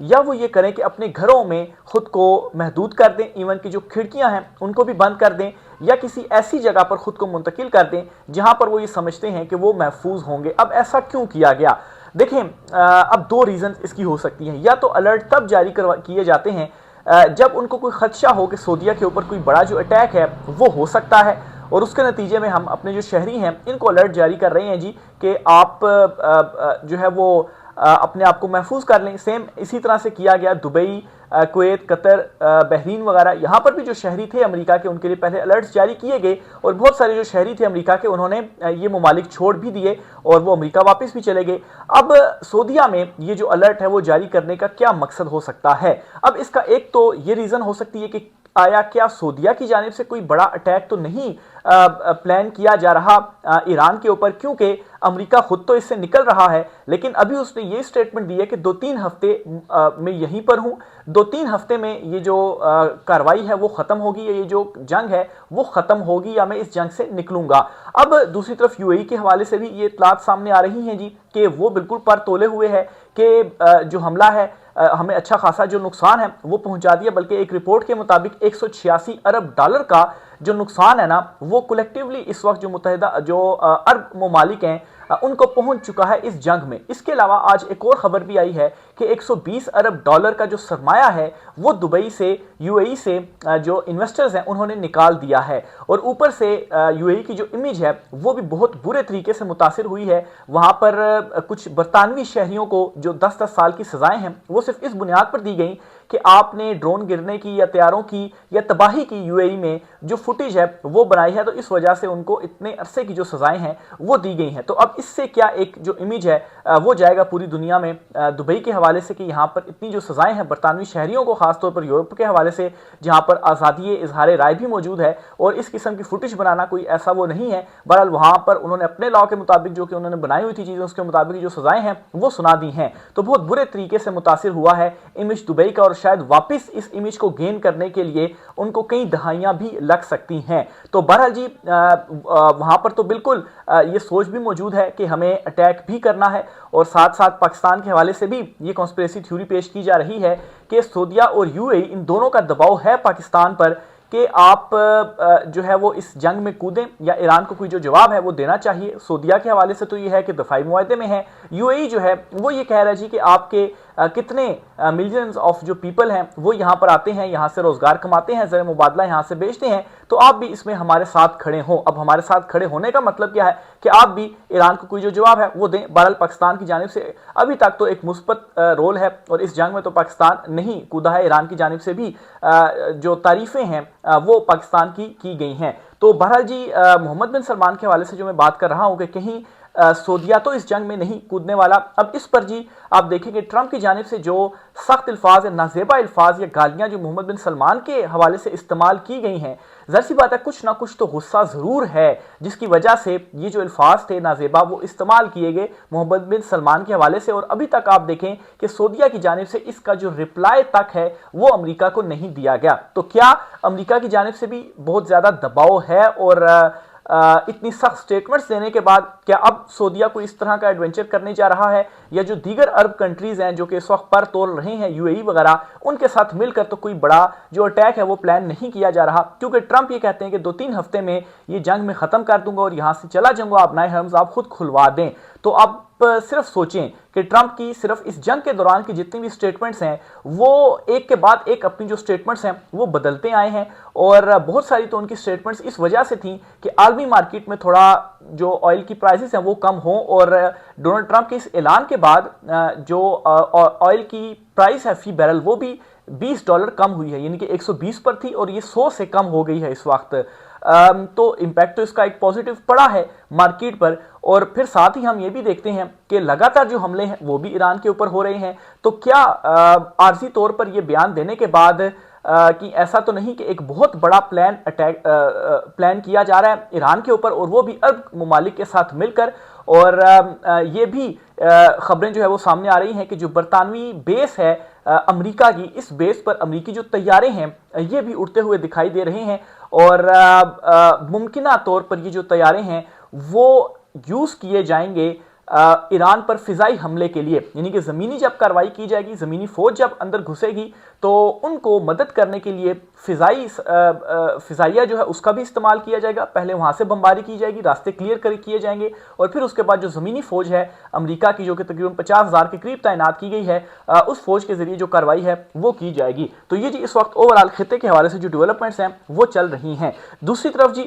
یا وہ یہ کریں کہ اپنے گھروں میں خود کو محدود کر دیں، ایون کی جو کھڑکیاں ہیں ان کو بھی بند کر دیں، یا کسی ایسی جگہ پر خود کو منتقل کر دیں جہاں پر وہ یہ سمجھتے ہیں کہ وہ محفوظ ہوں گے۔ اب ایسا کیوں کیا گیا؟ دیکھیں اب دو ریزنز اس کی ہو سکتی ہیں۔ یا تو الرٹ تب جاری کیے جاتے ہیں جب ان کو کوئی خدشہ ہو کہ سعودیہ کے اوپر کوئی بڑا جو اٹیک ہے وہ ہو سکتا ہے، اور اس کے نتیجے میں ہم اپنے جو شہری ہیں ان کو الرٹ جاری کر رہے ہیں جی کہ آپ جو ہے وہ اپنے آپ کو محفوظ کر لیں۔ سیم اسی طرح سے کیا گیا دبئی، کویت، قطر، بحرین وغیرہ، یہاں پر بھی جو شہری تھے امریکہ کے ان کے لیے پہلے الرٹس جاری کیے گئے، اور بہت سارے جو شہری تھے امریکہ کے انہوں نے یہ ممالک چھوڑ بھی دیے اور وہ امریکہ واپس بھی چلے گئے۔ اب سعودیہ میں یہ جو الرٹ ہے وہ جاری کرنے کا کیا مقصد ہو سکتا ہے؟ اب اس کا ایک تو یہ ریزن ہو سکتی ہے کہ آیا کیا سعودیہ کی جانب سے کوئی بڑا اٹیک تو نہیں پلان کیا جا رہا ایران کے اوپر، کیونکہ امریکہ خود تو اس سے نکل رہا ہے، لیکن ابھی اس نے یہ سٹیٹمنٹ دی ہے کہ 2-3 ہفتے میں یہیں پر ہوں، 2-3 ہفتے میں یہ جو کاروائی ہے وہ ختم ہوگی، یا یہ جو جنگ ہے وہ ختم ہوگی، یا میں اس جنگ سے نکلوں گا۔ اب دوسری طرف یو اے ای کے حوالے سے بھی یہ اطلاعات سامنے آ رہی ہیں جی کہ وہ بالکل پر تولے ہوئے ہے کہ جو حملہ ہے ہمیں اچھا خاصا جو نقصان ہے وہ پہنچا دیا، بلکہ ایک رپورٹ کے مطابق $186 ارب کا جو نقصان ہے نا وہ کلیکٹیولی اس وقت جو متحدہ جو عرب ممالک ہیں ان کو پہنچ چکا ہے اس جنگ میں۔ اس کے علاوہ آج ایک اور خبر بھی آئی ہے کہ $120 ارب کا جو سرمایہ ہے وہ دبئی سے، یو اے ای سے جو انویسٹرز ہیں انہوں نے نکال دیا ہے، اور اوپر سے یو اے ای کی جو امیج ہے وہ بھی بہت برے طریقے سے متاثر ہوئی ہے۔ وہاں پر کچھ برطانوی شہریوں کو جو 10-10 سال کی سزائیں ہیں وہ صرف اس بنیاد پر دی گئیں کہ آپ نے ڈرون گرنے کی یا طیاروں کی یا تباہی کی یو اے ای میں جو فوٹیج ہے وہ بنائی ہے، تو اس وجہ سے ان کو اتنے عرصے کی جو سزائیں ہیں وہ دی گئی ہیں۔ تو اب اس سے کیا ایک جو امیج ہے وہ جائے گا پوری دنیا میں دبئی کے حوالے سے کہ یہاں پر اتنی جو سزائیں ہیں برطانوی شہریوں کو، خاص طور پر یورپ کے حوالے سے جہاں پر آزادی اظہار رائے بھی موجود ہے، اور اس قسم کی فوٹیج بنانا کوئی ایسا وہ نہیں ہے۔ بہرحال وہاں پر انہوں نے اپنے لاء کے مطابق جو کہ انہوں نے بنائی ہوئی تھی چیزیں اس کے مطابق جو سزائیں ہیں وہ سنا دی ہیں، تو بہت برے طریقے سے متاثر ہوا ہے امیج دبئی کا، اور شاید واپس اس امیج کو گین کرنے کے لیے ان کو کئی دہائیاں بھی لگ سکتی ہیں۔ تو بہرحال جی وہاں پر تو بالکل یہ سوچ بھی موجود ہے کہ ہمیں اٹیک بھی کرنا ہے، اور ساتھ ساتھ پاکستان کے حوالے سے بھی یہ کنسپریسی تھیوری پیش کی جا رہی ہے کہ سعودیہ اور یو اے ای ان دونوں کا دباؤ ہے پاکستان پر کہ آپ جو ہے وہ اس جنگ میں کودیں، یا ایران کو کوئی جو جواب ہے وہ دینا چاہیے۔ سعودیہ کے حوالے سے تو یہ ہے کہ دفاعی معاہدے میں ہے، یو اے ای جو ہے وہ یہ کہہ رہا ہے جی کہ آپ کے کتنے ملینز آف جو پیپل ہیں وہ یہاں پر آتے ہیں، یہاں سے روزگار کماتے ہیں، زر مبادلہ یہاں سے بیچتے ہیں، تو آپ بھی اس میں ہمارے ساتھ کھڑے ہوں۔ اب ہمارے ساتھ کھڑے ہونے کا مطلب کیا ہے کہ آپ بھی ایران کو کوئی جو جواب ہے وہ دیں۔ بہرحال پاکستان کی جانب سے ابھی تک تو ایک مثبت رول ہے، اور اس جنگ میں تو پاکستان نہیں کودا ہے، ایران کی جانب سے بھی جو تعریفیں ہیں وہ پاکستان کی گئی ہیں۔ تو بہرحال جی محمد بن سلمان کے حوالے سے جو میں بات کر رہا ہوں کہ کہیں سعودیہ تو اس جنگ میں نہیں کودنے والا۔ اب اس پر جی آپ دیکھیں کہ ٹرمپ کی جانب سے جو سخت الفاظ یا نازیبا الفاظ یا گالیاں جو محمد بن سلمان کے حوالے سے استعمال کی گئی ہیں، ظاہر سی بات ہے کچھ نہ کچھ تو غصہ ضرور ہے، جس کی وجہ سے یہ جو الفاظ تھے نازیبا وہ استعمال کیے گئے محمد بن سلمان کے حوالے سے، اور ابھی تک آپ دیکھیں کہ سعودیہ کی جانب سے اس کا جو رپلائی تک ہے وہ امریکہ کو نہیں دیا گیا۔ تو کیا امریکہ کی جانب سے بھی بہت زیادہ دباؤ ہے، اور اتنی سخت سٹیٹمنٹس دینے کے بعد کیا اب سعودیہ کو اس طرح کا ایڈونچر کرنے جا رہا ہے، یا جو دیگر عرب کنٹریز ہیں جو کہ اس وقت پر تول رہے ہیں یو اے ای وغیرہ، ان کے ساتھ مل کر تو کوئی بڑا جو اٹیک ہے وہ پلان نہیں کیا جا رہا؟ کیونکہ ٹرمپ یہ کہتے ہیں کہ 2-3 ہفتے میں یہ جنگ میں ختم کر دوں گا اور یہاں سے چلا جاؤں گا، آپ نئے حرمز آپ خود کھلوا دیں۔ تو اب صرف سوچیں کہ ٹرمپ کی صرف اس جنگ کے دوران کی جتنی بھی سٹیٹمنٹس ہیں وہ ایک کے بعد ایک اپنی جو سٹیٹمنٹس ہیں وہ بدلتے آئے ہیں، اور بہت ساری تو ان کی سٹیٹمنٹس اس وجہ سے تھیں کہ عالمی مارکیٹ میں تھوڑا جو آئل کی پرائسز ہیں وہ کم ہوں، اور ڈونلڈ ٹرمپ کے اس اعلان کے بعد جو آئل کی پرائس ہے فی بیرل وہ بھی $20 کم ہوئی ہے، یعنی کہ 120 پر تھی اور یہ 100 سے کم ہو گئی ہے اس وقت۔ تو امپیکٹ تو اس کا ایک پازیٹیو پڑا ہے مارکیٹ پر، اور پھر ساتھ ہی ہم یہ بھی دیکھتے ہیں کہ لگاتار جو حملے ہیں وہ بھی ایران کے اوپر ہو رہے ہیں۔ تو کیا عارضی طور پر یہ بیان دینے کے بعد کہ ایسا تو نہیں کہ ایک بہت بڑا پلان کیا جا رہا ہے ایران کے اوپر، اور وہ بھی عرب ممالک کے ساتھ مل کر، اور یہ بھی خبریں جو ہے وہ سامنے آ رہی ہیں کہ جو برطانوی بیس ہے امریکہ کی، اس بیس پر امریکی جو طیارے ہیں یہ بھی اڑتے ہوئے دکھائی دے رہے ہیں، اور ممکنہ طور پر یہ جو طیارے ہیں وہ یوز کیے جائیں گے ایران پر فضائی حملے کے لیے، یعنی کہ زمینی جب کارروائی کی جائے گی، زمینی فوج جب اندر گھسے گی تو ان کو مدد کرنے کے لیے فضائیہ جو ہے اس کا بھی استعمال کیا جائے گا. پہلے وہاں سے بمباری کی جائے گی، راستے کلیئر کیے جائیں گے، اور پھر اس کے بعد جو زمینی فوج ہے امریکہ کی جو کہ تقریباً 50,000 کے قریب تعینات کی گئی ہے، اس فوج کے ذریعے جو کارروائی ہے وہ کی جائے گی. تو یہ جی اس وقت اوورال خطے کے حوالے سے جو ڈیولپمنٹس ہیں وہ چل رہی ہیں. دوسری طرف جی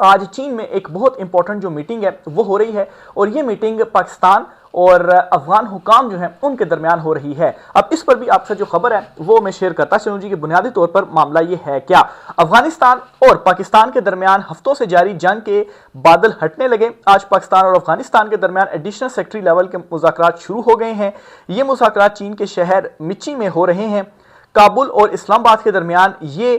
آج چین میں ایک بہت امپورٹنٹ جو میٹنگ ہے وہ ہو رہی ہے، اور یہ میٹنگ پاکستان اور افغان حکام جو ہیں ان کے درمیان ہو رہی ہے. اب اس پر بھی آپ سے جو خبر ہے وہ میں شیئر کرتا چلوں جی کہ بنیادی طور پر معاملہ یہ ہے کیا. افغانستان اور پاکستان کے درمیان ہفتوں سے جاری جنگ کے بادل ہٹنے لگے. آج پاکستان اور افغانستان کے درمیان ایڈیشنل سیکرٹری لیول کے مذاکرات شروع ہو گئے ہیں. یہ مذاکرات چین کے شہر مچی میں ہو رہے ہیں. کابل اور اسلام آباد کے درمیان یہ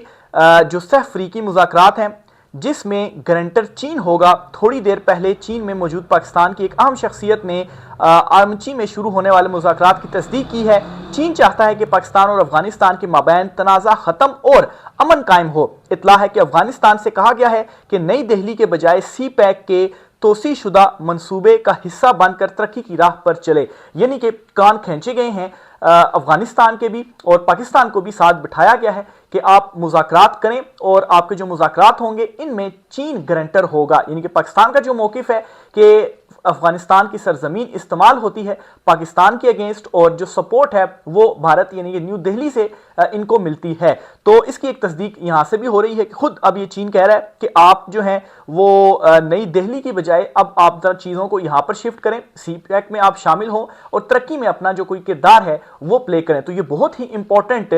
جو سہ فریقی مذاکرات ہیں جس میں گرنٹر چین ہوگا. تھوڑی دیر پہلے چین میں موجود پاکستان کی ایک اہم شخصیت نے آرمچی میں شروع ہونے والے مذاکرات کی تصدیق کی ہے. چین چاہتا ہے کہ پاکستان اور افغانستان کے مابین تنازع ختم اور امن قائم ہو. اطلاع ہے کہ افغانستان سے کہا گیا ہے کہ نئی دہلی کے بجائے سی پیک کے توسیع شدہ منصوبے کا حصہ بن کر ترقی کی راہ پر چلے. یعنی کہ کان کھینچے گئے ہیں افغانستان کے بھی اور پاکستان کو بھی ساتھ بٹھایا گیا ہے کہ آپ مذاکرات کریں، اور آپ کے جو مذاکرات ہوں گے ان میں چین گرنٹر ہوگا. یعنی کہ پاکستان کا جو موقف ہے کہ افغانستان کی سرزمین استعمال ہوتی ہے پاکستان کے اگینسٹ، اور جو سپورٹ ہے وہ بھارت یعنی کہ نیو دہلی سے ان کو ملتی ہے. تو اس کی ایک تصدیق یہاں سے بھی ہو رہی ہے کہ خود اب یہ چین کہہ رہا ہے کہ آپ جو ہیں وہ نئی دہلی کی بجائے اب آپ ذرا چیزوں کو یہاں پر شفٹ کریں، سی پیک میں آپ شامل ہوں اور ترقی میں اپنا جو کوئی کردار ہے وہ پلے کریں. تو یہ بہت ہی امپورٹنٹ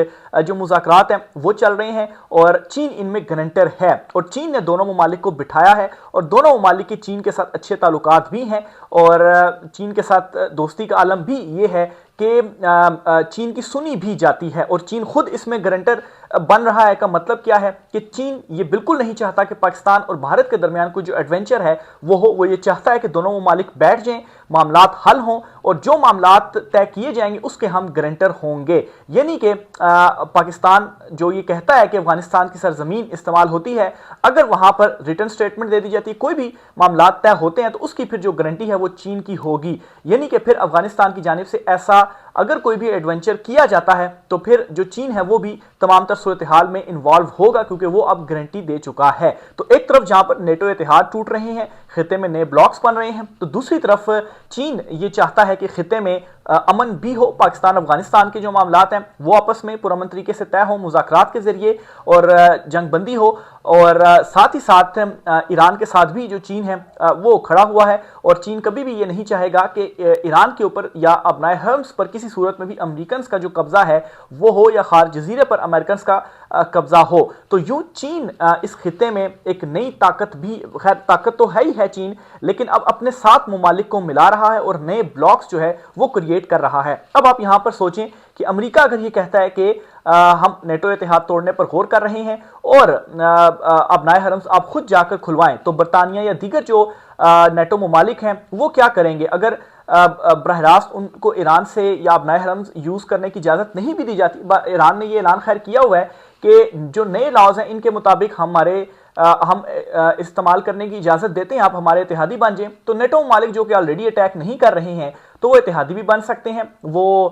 جو مذاکرات ہیں وہ چل رہے ہیں، اور چین ان میں گرنٹر ہے، اور چین نے دونوں ممالک کو بٹھایا ہے، اور دونوں ممالک کی چین کے ساتھ اچھے تعلقات بھی ہیں، اور چین کے ساتھ دوستی کا عالم بھی یہ ہے کہ چین کی سنی بھی جاتی ہے، اور چین خود اس میں گرنٹر بن رہا ہے. کا مطلب کیا ہے کہ چین یہ بالکل نہیں چاہتا کہ پاکستان اور بھارت کے درمیان کوئی جو ایڈونچر ہے وہ یہ چاہتا ہے کہ دونوں ممالک بیٹھ جائیں، معاملات حل ہوں، اور جو معاملات طے کیے جائیں گے اس کے ہم گرنٹر ہوں گے. یعنی کہ پاکستان جو یہ کہتا ہے کہ افغانستان کی سرزمین استعمال ہوتی ہے، اگر وہاں پر ریٹن سٹیٹمنٹ دے دی جاتی ہے، کوئی بھی معاملات طے ہوتے ہیں، تو اس کی پھر جو گارنٹی ہے وہ چین کی ہوگی. یعنی کہ پھر افغانستان کی جانب سے ایسا اگر کوئی بھی ایڈونچر کیا جاتا ہے تو پھر جو چین ہے وہ بھی تمام تر صورتحال میں انوالو ہوگا، کیونکہ وہ اب گارنٹی دے چکا ہے. تو ایک طرف جہاں پر نیٹو اتحاد ٹوٹ رہے ہیں، خطے میں نئے بلاکس بن رہے ہیں، تو دوسری طرف چین یہ چاہتا ہے کہ خطے میں امن بھی ہو. پاکستان افغانستان کے جو معاملات ہیں وہ آپس میں پرامن طریقے سے طے ہو مذاکرات کے ذریعے، اور جنگ بندی ہو، اور ساتھ ہی ساتھ ایران کے ساتھ بھی جو چین ہے وہ کھڑا ہوا ہے، اور چین کبھی بھی یہ نہیں چاہے گا کہ ایران کے اوپر یا ابنائے حرمز پر کسی صورت میں بھی امریکنز کا جو قبضہ ہے وہ ہو، یا خار جزیرے پر امریکنز کا قبضہ ہو. تو یوں چین اس خطے میں ایک نئی طاقت بھی، خیر طاقت تو ہے ہی ہے چین، لیکن اب اپنے ساتھ ممالک کو ملا رہا ہے اور نئے بلاکس جو ہے وہ کریٹ کر رہا ہے. اب آپ یہاں پر سوچیں کہ امریکہ اگر یہ کہتا ہے کہ ہم نیٹو اتحاد توڑنے پر غور کر رہے ہیں اور ابنائے حرمز آپ خود جا کر کھلوائیں، تو برطانیہ یا دیگر جو نیٹو ممالک ہیں وہ کیا کریں گے؟ اگر براہ راست ان کو ایران سے یا ابنائے حرمز یوز کرنے کی اجازت نہیں بھی دی جاتی. ایران نے یہ اعلان خیر کیا ہوا ہے کہ جو نئے لاؤز ہیں ان کے مطابق ہم استعمال کرنے کی اجازت دیتے ہیں، آپ ہمارے اتحادی بن جائیں. تو نیٹو ممالک جو کہ آلریڈی اٹیک نہیں کر رہے ہیں تو وہ اتحادی بھی بن سکتے ہیں، وہ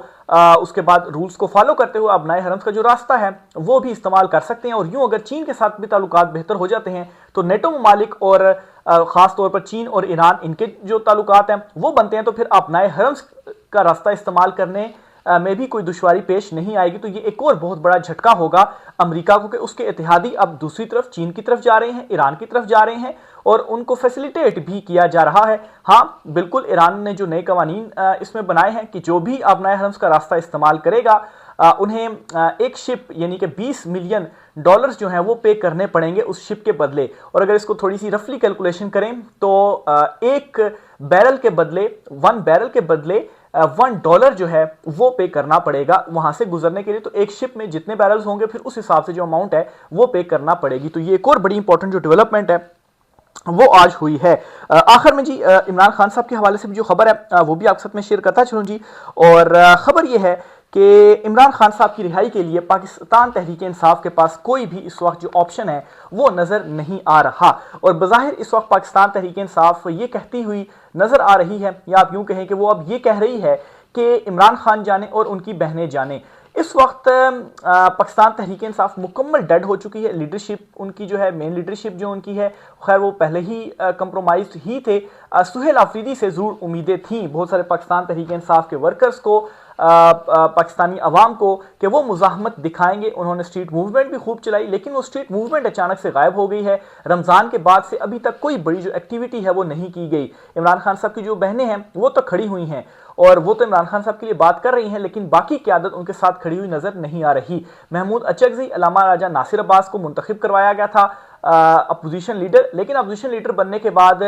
اس کے بعد رولز کو فالو کرتے ہوئے ابنائے حرمز کا جو راستہ ہے وہ بھی استعمال کر سکتے ہیں. اور یوں اگر چین کے ساتھ بھی تعلقات بہتر ہو جاتے ہیں تو نیٹو ممالک اور خاص طور پر چین اور ایران ان کے جو تعلقات ہیں وہ بنتے ہیں، تو پھر ابنائے حرمز کا راستہ استعمال کرنے میں بھی کوئی دشواری پیش نہیں آئے گی. تو یہ ایک اور بہت بڑا جھٹکا ہوگا امریکہ کو کہ اس کے اتحادی اب دوسری طرف چین کی طرف جا رہے ہیں، ایران کی طرف جا رہے ہیں، اور ان کو فیسیلیٹیٹ بھی کیا جا رہا ہے. ہاں بالکل ایران نے جو نئے قوانین اس میں بنائے ہیں کہ جو بھی ابنائے حرمز کا راستہ استعمال کرے گا انہیں ایک شپ یعنی کہ $20 ملین جو ہیں وہ پے کرنے پڑیں گے اس شپ کے بدلے. اور اگر اس کو تھوڑی سی رفلی کیلکولیشن کریں تو ایک بیرل کے بدلے $1 جو ہے وہ پے کرنا پڑے گا وہاں سے گزرنے کے لیے. تو ایک شپ میں جتنے بیرلز ہوں گے پھر اس حساب سے جو اماؤنٹ ہے وہ پے کرنا پڑے گی. تو یہ ایک اور بڑی امپورٹنٹ جو ڈیولپمنٹ ہے وہ آج ہوئی ہے. آخر میں جی عمران خان صاحب کے حوالے سے بھی جو خبر ہے وہ بھی آپ کے ساتھ میں شیئر کرتا چلوں جی. اور خبر یہ ہے کہ عمران خان صاحب کی رہائی کے لیے پاکستان تحریک انصاف کے پاس کوئی بھی اس وقت جو آپشن ہے وہ نظر نہیں آ رہا، اور بظاہر اس وقت پاکستان تحریک انصاف یہ کہتی ہوئی نظر آ رہی ہے، یا آپ یوں کہیں کہ وہ اب یہ کہہ رہی ہے کہ عمران خان جانے اور ان کی بہنیں جانے۔ اس وقت پاکستان تحریک انصاف مکمل ڈیڈ ہو چکی ہے، لیڈرشپ ان کی جو ہے، مین لیڈرشپ جو ان کی ہے، خیر وہ پہلے ہی کمپرومائزڈ ہی تھے۔ سہیل آفریدی سے ضرور امیدیں تھیں بہت سارے پاکستان تحریک انصاف کے ورکرز کو، پاکستانی عوام کو، کہ وہ مزاحمت دکھائیں گے۔ انہوں نے اسٹریٹ موومنٹ بھی خوب چلائی، لیکن وہ اسٹریٹ موومنٹ اچانک سے غائب ہو گئی ہے۔ رمضان کے بعد سے ابھی تک کوئی بڑی جو ایکٹیویٹی ہے وہ نہیں کی گئی۔ عمران خان صاحب کی جو بہنیں ہیں وہ تو کھڑی ہوئی ہیں، اور وہ تو عمران خان صاحب کے لیے بات کر رہی ہیں، لیکن باقی قیادت ان کے ساتھ کھڑی ہوئی نظر نہیں آ رہی۔ محمود اچکزئی علامہ راجہ ناصر عباس کو منتخب کروایا گیا تھا اپوزیشن لیڈر، لیکن اپوزیشن لیڈر بننے کے بعد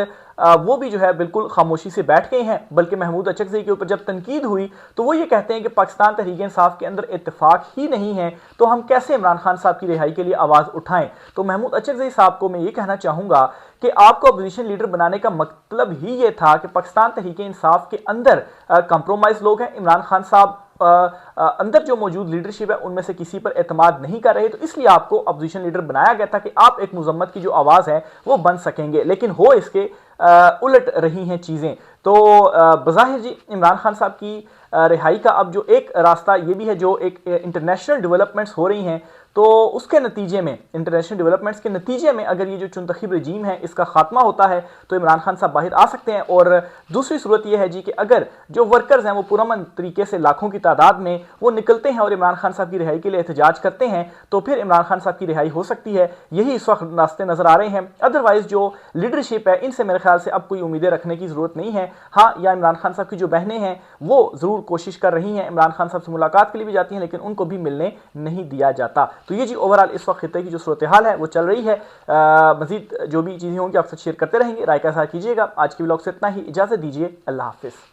وہ بھی جو ہے بالکل خاموشی سے بیٹھ گئے ہیں، بلکہ محمود اچکزئی کے اوپر جب تنقید ہوئی تو وہ یہ کہتے ہیں کہ پاکستان تحریک انصاف کے اندر اتفاق ہی نہیں ہے، تو ہم کیسے عمران خان صاحب کی رہائی کے لیے آواز اٹھائیں۔ تو محمود اچکزئی صاحب کو میں یہ کہنا چاہوں گا کہ آپ کو اپوزیشن لیڈر بنانے کا مطلب ہی یہ تھا کہ پاکستان تحریک انصاف کے اندر کمپرومائز لوگ ہیں، عمران خان صاحب اندر جو موجود لیڈرشپ ہے ان میں سے کسی پر اعتماد نہیں کر رہے، تو اس لیے آپ کو اپوزیشن لیڈر بنایا گیا تھا کہ آپ ایک مذمت کی جو آواز ہے وہ بن سکیں گے، لیکن ہو اس کے الٹ رہی ہیں چیزیں۔ تو بظاہر جی عمران خان صاحب کی رہائی کا اب جو ایک راستہ یہ بھی ہے، جو ایک انٹرنیشنل ڈیولپمنٹس ہو رہی ہیں، تو اس کے نتیجے میں، انٹرنیشنل ڈیولپمنٹس کے نتیجے میں اگر یہ جو چنتخب رجیم ہے اس کا خاتمہ ہوتا ہے تو عمران خان صاحب باہر آ سکتے ہیں۔ اور دوسری صورت یہ ہے جی کہ اگر جو ورکرز ہیں وہ پرامن طریقے سے لاکھوں کی تعداد میں وہ نکلتے ہیں اور عمران خان صاحب کی رہائی کے لیے احتجاج کرتے ہیں، تو پھر عمران خان صاحب کی رہائی ہو سکتی ہے۔ یہی اس وقت راستے نظر آ رہے ہیں، ادروائز جو لیڈرشپ ہے ان سے میرے خیال سے اب کوئی امیدیں رکھنے کی ضرورت نہیں ہے۔ ہاں، یا عمران خان صاحب کی جو بہنیں ہیں وہ ضرور کوشش کر رہی ہیں، عمران خان صاحب سے ملاقات کے لیے بھی جاتی ہیں، لیکن ان کو بھی ملنے نہیں دیا جاتا۔ تو یہ جی اوورآل اس وقت خطے کی جو صورتحال ہے وہ چل رہی ہے۔ مزید جو بھی چیزیں ہوں گی آپ سے شیئر کرتے رہیں گے، رائے کا اظہار کیجیے گا۔ آج کی ولاگ سے اتنا ہی، اجازت دیجیے، اللہ حافظ۔